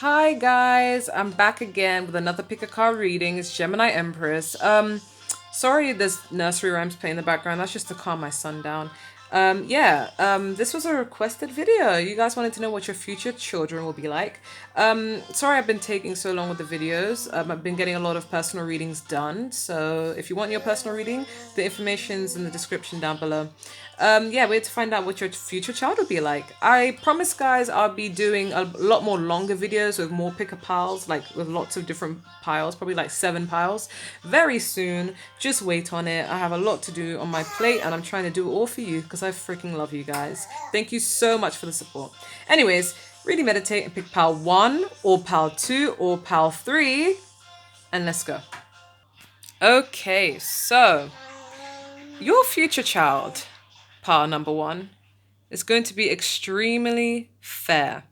Hi guys, I'm back again with another pick a card reading. It's Gemini Empress. Sorry, there's nursery rhymes playing in the background. That's just to calm my son down. This was a requested video. You guys wanted to know what your future children will be like. Sorry I've been taking so long with the videos. I've been getting a lot of personal readings done. So if you want your personal reading, the information's in the description down below. We had to find out what your future child will be like. I promise, guys, I'll be doing a lot more longer videos with more picker piles, like with lots of different piles, probably like 7 piles, very soon. Just wait on it. I have a lot to do on my plate, and I'm trying to do it all for you because I freaking love you guys. Thank you so much for the support. Anyways, really meditate and pick pile 1 or pile 2 or pile 3, and let's go. Okay, so your future child, pile number 1, is going to be extremely fair.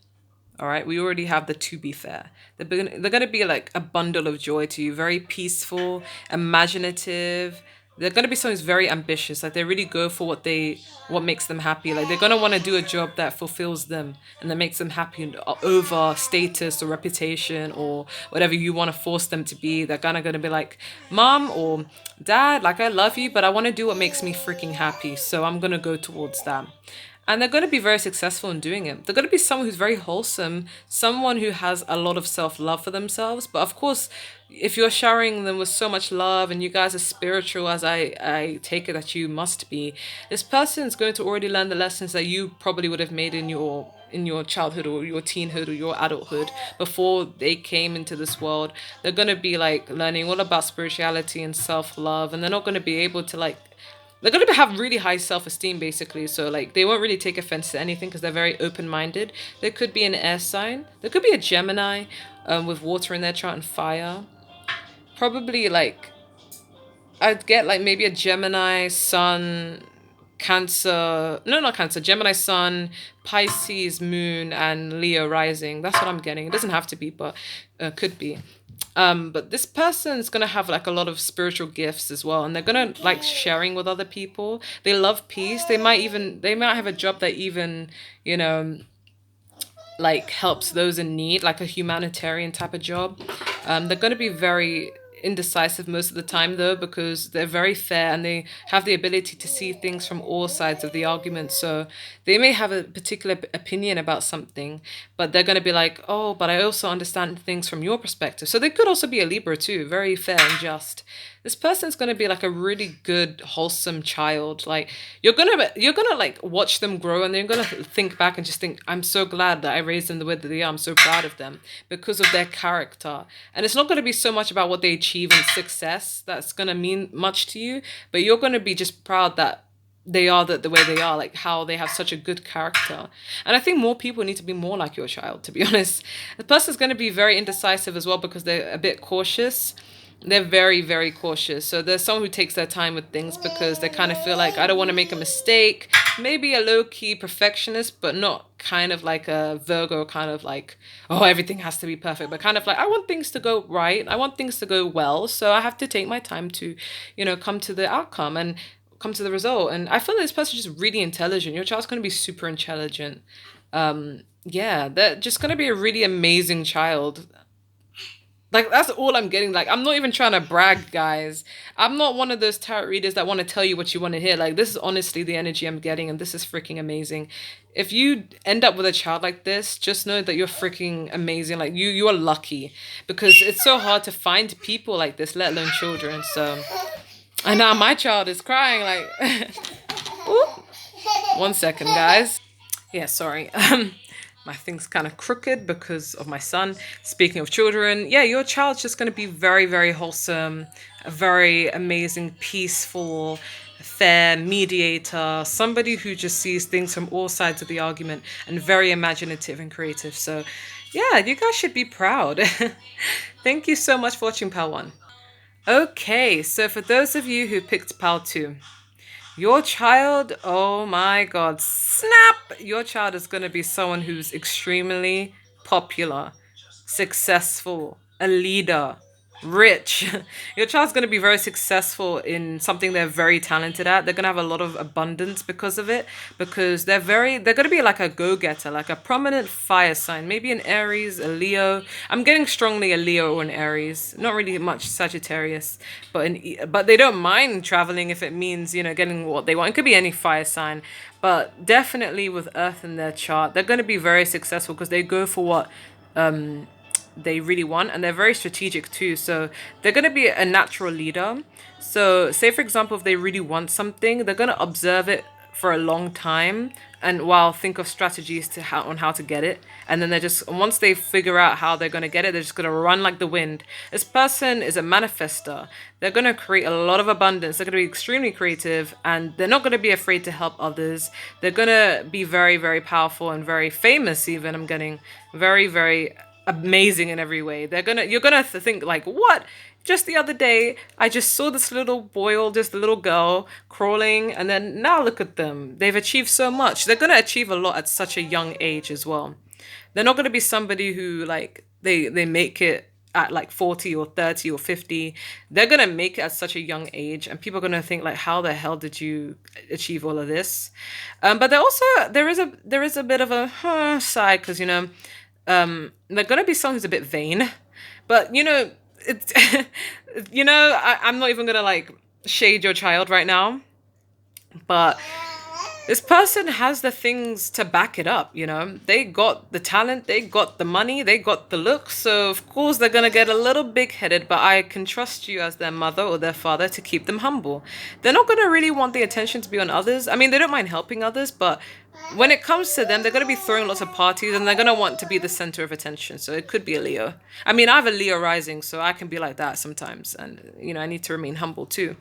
All right, we already have the to be fair. They're going to be like a bundle of joy to you, very peaceful, imaginative. They're going to be someone who's very ambitious. Like they really go for what makes them happy. Like they're going to want to do a job that fulfills them and that makes them happy over status or reputation or whatever you want to force them to be. They're kind of going to be like, Mom or Dad, like I love you, but I want to do what makes me freaking happy. So I'm going to go towards that, and they're going to be very successful in doing it. They're going to be someone who's very wholesome, someone who has a lot of self-love for themselves. But of course, if you're showering them with so much love and you guys are spiritual, as I take it that you must be, this person is going to already learn the lessons that you probably would have made in your childhood or your teenhood or your adulthood before they came into this world. They're going to be like learning all about spirituality and self-love, and they're not going to be able to like, they're going to have really high self-esteem basically, so like they won't really take offense to anything because they're very open-minded. There could be an air sign, there could be a Gemini, with water in their chart and fire. Probably like, I'd get like maybe a Gemini sun, Cancer, no, not Cancer, Gemini sun, Pisces moon, and Leo rising. That's what I'm getting. It doesn't have to be, but could be. But this person's gonna have like a lot of spiritual gifts as well, and they're gonna like sharing with other people. They love peace. They might have a job that even, you know, like helps those in need, like a humanitarian type of job. They're going to be very indecisive most of the time though, because they're very fair and they have the ability to see things from all sides of the argument. So they may have a particular opinion about something, but they're going to be like, oh, but I also understand things from your perspective. So they could also be a Libra too, very fair and just. This person's going to be like a really good wholesome child. Like you're gonna like watch them grow, and then you're gonna think back and just think, I'm so glad that I raised them the way that they are. I'm so proud of them because of their character. And it's not going to be so much about what they achieve in success that's going to mean much to you, but you're going to be just proud that they are the way they are, like how they have such a good character. And I think more people need to be more like your child, to be honest. The person's going to be very indecisive as well because they're a bit cautious. They're very, very cautious. So there's someone who takes their time with things because they kind of feel like, I don't want to make a mistake. Maybe a low-key perfectionist, but not kind of like a Virgo, kind of like, oh, everything has to be perfect, but kind of like, I want things to go right. I want things to go well. So I have to take my time to, come to the outcome and come to the result. And I feel like this person's just really intelligent. Your child's going to be super intelligent. Yeah, they're just going to be a really amazing child. Like that's all I'm getting. Like I'm not even trying to brag, guys. I'm not one of those tarot readers that want to tell you what you want to hear. Like this is honestly the energy I'm getting, and this is freaking amazing. If you end up with a child like this, just know that you're freaking amazing. Like you are lucky because it's so hard to find people like this, let alone children. So, and now my child is crying. Like, Ooh. One second, guys. Yeah, sorry. My thing's kind of crooked because of my son. Speaking of children, yeah, your child's just going to be very, very wholesome, a very amazing, peaceful, fair mediator, somebody who just sees things from all sides of the argument and very imaginative and creative. So, yeah, you guys should be proud. Thank you so much for watching Pal 1. Okay, so for those of you who picked Pal 2, your child, oh my God, snap! Your child is going to be someone who's extremely popular, successful, a leader, rich. Your child's going to be very successful in something they're very talented at. They're going to have a lot of abundance because of it, because they're going to be like a go-getter, like a prominent fire sign, maybe an Aries, a Leo. I'm getting strongly a Leo or an Aries, not really much Sagittarius, but they don't mind traveling if it means, getting what they want. It could be any fire sign, but definitely with Earth in their chart, they're going to be very successful because they go for what they really want, and they're very strategic too, so they're going to be a natural leader. So say for example, if they really want something, they're going to observe it for a long time, and while think of strategies to how to get it, and then they're just, once they figure out how they're going to get it, they're just going to run like the wind. This person is a manifester. They're going to create a lot of abundance. They're going to be extremely creative, and they're not going to be afraid to help others. They're going to be very, very powerful and very famous even. I'm getting very, very amazing in every way. You're gonna think like, what? Just the other day, I just saw this little boy or this little girl crawling, and then now look at them. They've achieved so much. They're gonna achieve a lot at such a young age as well. They're not gonna be somebody who like they make it at like 40 or 30 or 50. They're gonna make it at such a young age, and people are gonna think like, how the hell did you achieve all of this? But there is a bit of a side, because they're gonna be someone who's a bit vain, but it's I'm not even gonna like shade your child right now, but this person has the things to back it up. They got the talent, they got the money, they got the look, so of course they're gonna get a little big-headed, but I can trust you as their mother or their father to keep them humble. They're not gonna really want the attention to be on others. I mean, they don't mind helping others, but when it comes to them, they're going to be throwing lots of parties, and they're going to want to be the center of attention. So it could be a Leo. I mean, I have a Leo rising, so I can be like that sometimes. And, I need to remain humble too.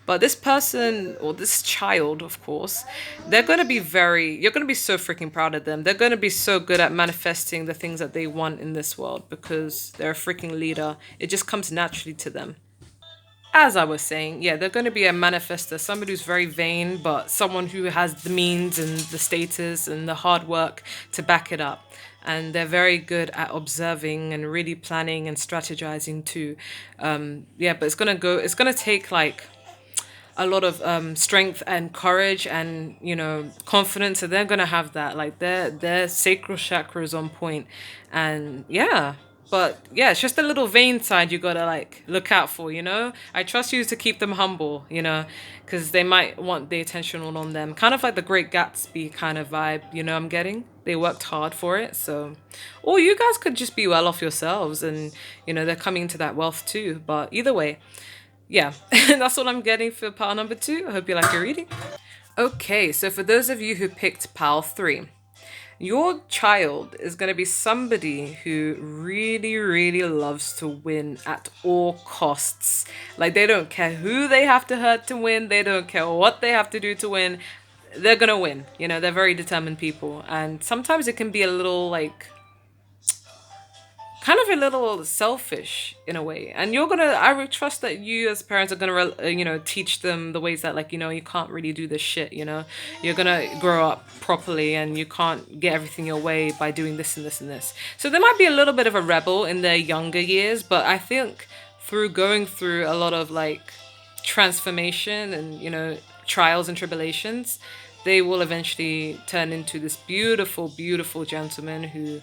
But this person, or this child, of course, you're going to be so freaking proud of them. They're going to be so good at manifesting the things that they want in this world because they're a freaking leader. It just comes naturally to them. As I was saying, yeah, they're going to be a manifester, somebody who's very vain, but someone who has the means and the status and the hard work to back it up. And they're very good at observing and really planning and strategizing too. Yeah, but it's gonna take like a lot of strength and courage and confidence, and they're gonna have that. Like their sacral chakra is on point, and yeah. But yeah, it's just a little vain side you gotta like look out for. I trust you to keep them humble. Because they might want the attention all on them. Kind of like the Great Gatsby kind of vibe. I'm getting. They worked hard for it, so. Or you guys could just be well off yourselves, and they're coming into that wealth too. But either way, yeah, that's all I'm getting for pile number 2. I hope you like your reading. Okay, so for those of you who picked pile 3, your child is going to be somebody who really, really loves to win at all costs. Like, they don't care who they have to hurt to win. They don't care what they have to do to win. They're going to win. They're very determined people. And sometimes it can be a little, like, kind of a little selfish in a way, and I would trust that you as parents are gonna teach them the ways that, like, you can't really do this shit. You're gonna grow up properly, and you can't get everything your way by doing this and this and this. So they might be a little bit of a rebel in their younger years, but I think through going through a lot of like transformation and trials and tribulations, they will eventually turn into this beautiful, beautiful gentleman who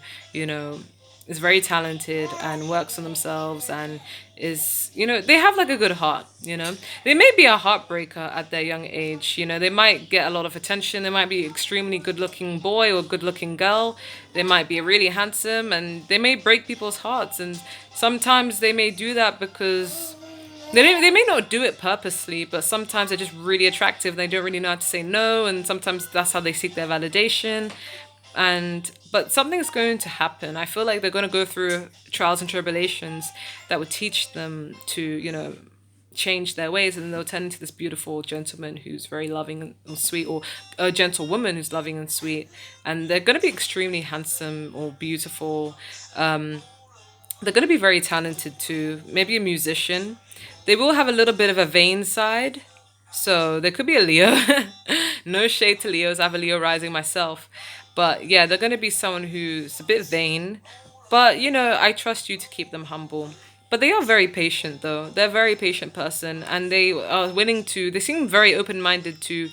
is very talented and works on themselves, and is they have like a good heart. They may be a heartbreaker at their young age. They might get a lot of attention. They might be extremely good looking boy or good looking girl. They might be really handsome, and they may break people's hearts, and sometimes they may do that because they may not do it purposely, but sometimes they're just really attractive. They don't really know how to say no, and sometimes that's how they seek their validation. But something's going to happen. I feel like they're going to go through trials and tribulations that would teach them to, change their ways, and they'll turn into this beautiful gentleman who's very loving and sweet, or a gentle woman who's loving and sweet. And they're going to be extremely handsome or beautiful. They're going to be very talented too. Maybe a musician. They will have a little bit of a vain side. So there could be a Leo. No shade to Leos. I have a Leo rising myself. But yeah, they're going to be someone who's a bit vain. But, I trust you to keep them humble. But they are very patient, though. They're a very patient person, and they are willing to. They seem very open minded to.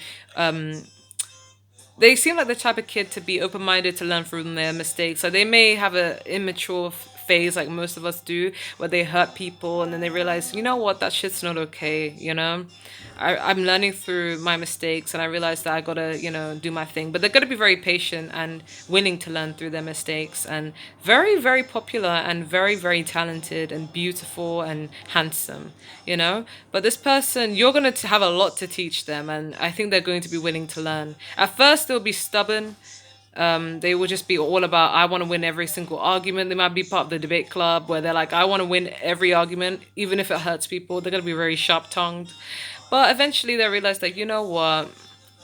They seem like the type of kid to be open minded to learn from their mistakes. So they may have a immature phase like most of us do, where they hurt people and then they realize, you know what, that shit's not okay. I'm learning through my mistakes, and I realize that I gotta, do my thing. But they're gonna be very patient and willing to learn through their mistakes, and very, very popular and very, very talented and beautiful and handsome. But this person, you're gonna have a lot to teach them, and I think they're going to be willing to learn. At first, they'll be stubborn. They will just be all about, I want to win every single argument. They might be part of the debate club where they're like, I want to win every argument, even if it hurts people. They're going to be very sharp tongued. But eventually they realize that, you know what?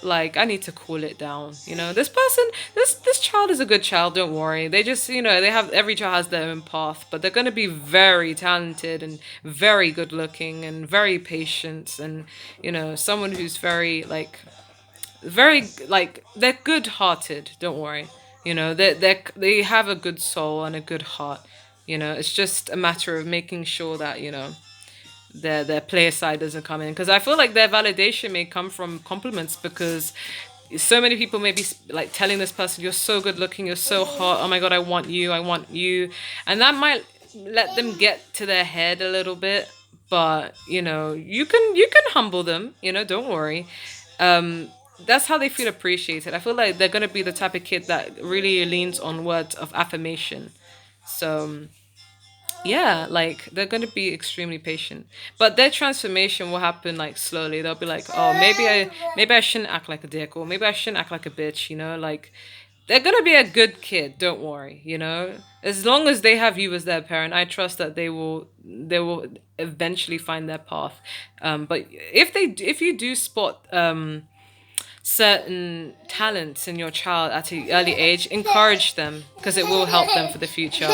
Like, I need to cool it down. This person, this child is a good child. Don't worry. They just, they have, every child has their own path, but they're going to be very talented and very good looking and very patient, and, someone who's they're good hearted. Don't worry. They have a good soul and a good heart. It's just a matter of making sure that, their player side doesn't come in, because I feel like their validation may come from compliments, because so many people may be like telling this person, you're so good looking, you're so hot, oh my god, I want you, and that might let them get to their head a little bit. But you can humble them. Don't worry. That's how they feel appreciated. I feel like they're gonna be the type of kid that really leans on words of affirmation. So yeah, like they're gonna be extremely patient, but their transformation will happen like slowly. They'll be like, oh, maybe I shouldn't act like a dick, or maybe I shouldn't act like a bitch. Like they're gonna be a good kid. Don't worry. As long as they have you as their parent, I trust that they will eventually find their path. But if you do spot certain talents in your child at an early age, encourage them, because it will help them for the future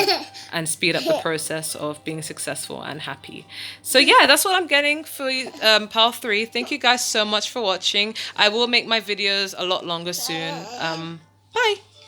and speed up the process of being successful and happy. So yeah, that's what I'm getting for part 3. Thank you guys so much for watching. I will make my videos a lot longer soon.